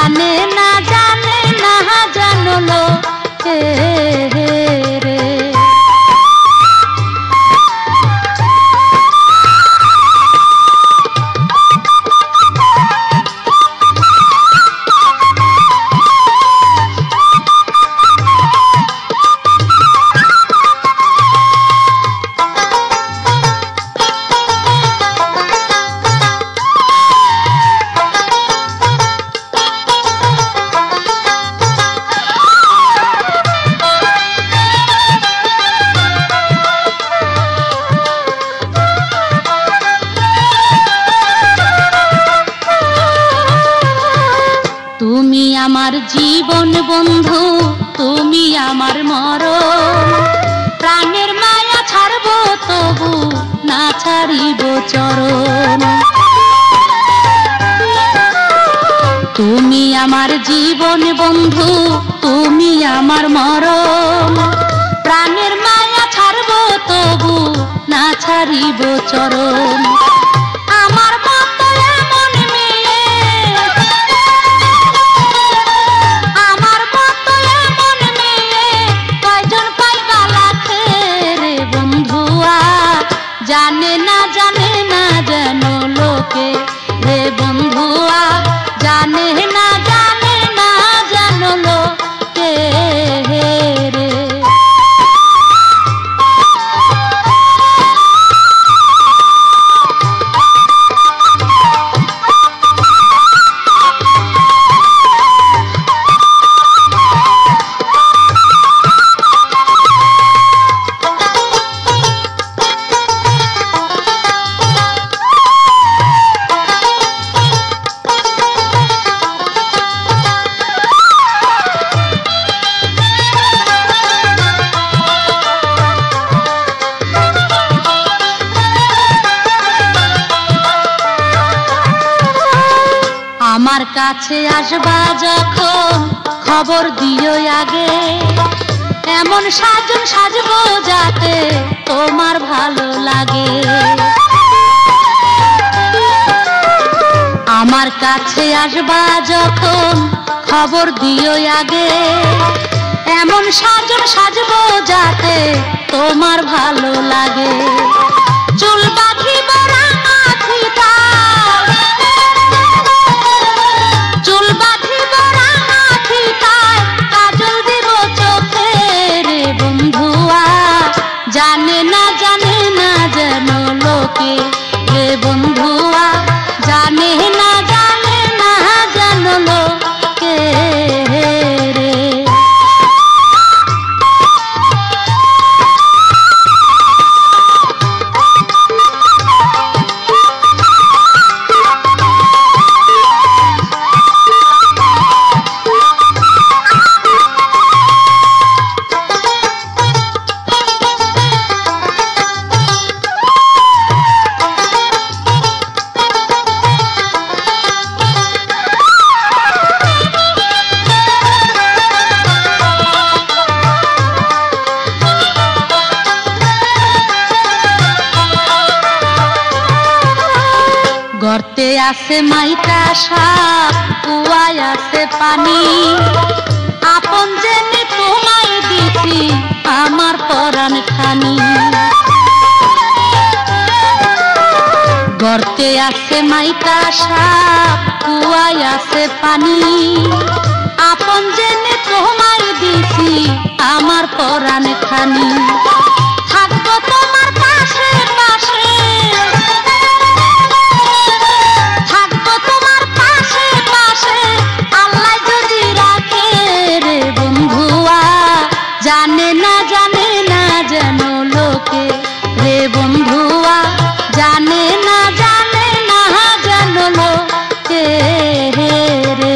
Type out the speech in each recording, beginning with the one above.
জানে না জানলো কে রে। তুমি আমার জীবন বন্ধু, তুমি আমার মরণ, প্রাণের মায়া ছাড়বো তবু না ছাড়িব চরণ। তুমি আমার জীবন বন্ধু, তুমি আমার মরণ, প্রাণের মায়া ছাড়বো তবু না ছাড়িব চরণ। আমার মতো এমন মেয়ে, আমার মতো এমন মেয়ে কয়জন পাইবা লাখে রে বন্ধুয়া। জানে না যেন লোকে রে বন্ধুয়া, জানে না যেন লোকে রে। আমার কাছে আসবা যখন খবর দিও আগে, এমন সাজন সাজবো যাতে তোমার ভালো লাগে। আমার কাছে আসবা যখন খবর দিও আগে, এমন সাজন সাজবো যাতে তোমার ভালো লাগে। চুল বাঁধিব রাঙা ফিতায়, চুল বাঁধিব রাঙা ফিতায়, কাজল দিব চোখে রে বন্ধুয়া। জানে না যেন লোকে রে বন্ধুয়া, জানে না যেন লোকে রে। গর্তে আছে মাইটা সাপ, কুয়ায় আছে পানি, আপন জেনে তোমায় দিছি আমার পরাণ খানি। গর্তে আছে মাইটা সাপ, কুয়ায় আছে পানি, আপন জেনে তোমায় দিছি আমার পরাণ খানি। থাকবো তোমার পাশে পাশে, থাকবো তোমার পাশে পাশে, আল্লাহ যদি রাখে রে বন্ধুয়া। জানে না যেন লোকে রে বন্ধুয়া, জানে না যেন লোকে রে।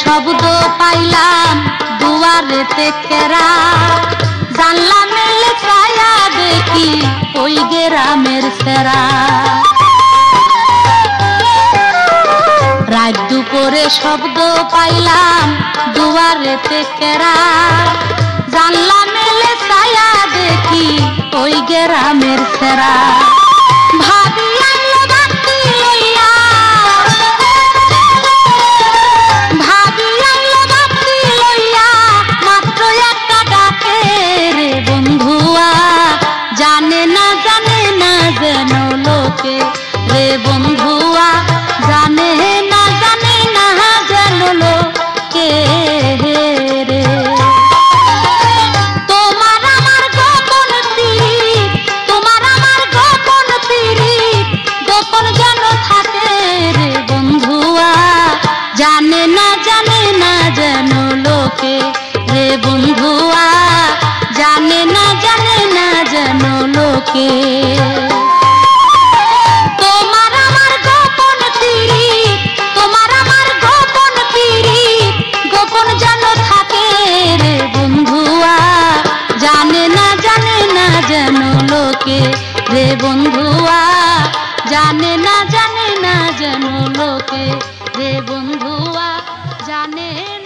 শব্দ পাইলাম দুয়ারেতে কেরা, জানলা মেলে ছায়া দেখি ওই গ্রামের সেরা। রাত দুপুরে শব্দ পাইলাম দুয়ারেতে কেরা, জানলা মেলে ছায়া দেখি ওই গ্রামের সেরা। ভাবি আইলো বাতি লইয়া, ভাবি আইলো বাতি লইয়া, মাত্র একটা ডাকে রে বন্ধুয়া, জানে না যেন লোকে রে বন্ধুয়া, জানে না যেন লোকে রে। তোমার আমার গোপন পীড়িত, তোমার আমার গোপন পীড়িত, গোপন যেন থাকে রে বন্ধুয়া, জানে না যেন লোকে রে বন্ধুয়া, জানে না যেন লোকে। তোমার আমার গোপন পীড়িত, তোমার আমার গোপন পীড়িত, গোপন যেন থাকে রে বন্ধুয়া, জানে না যেন লোকে রে বন্ধুয়া, জানে না যেন লোকে রে বন্ধুয়া, জানে না।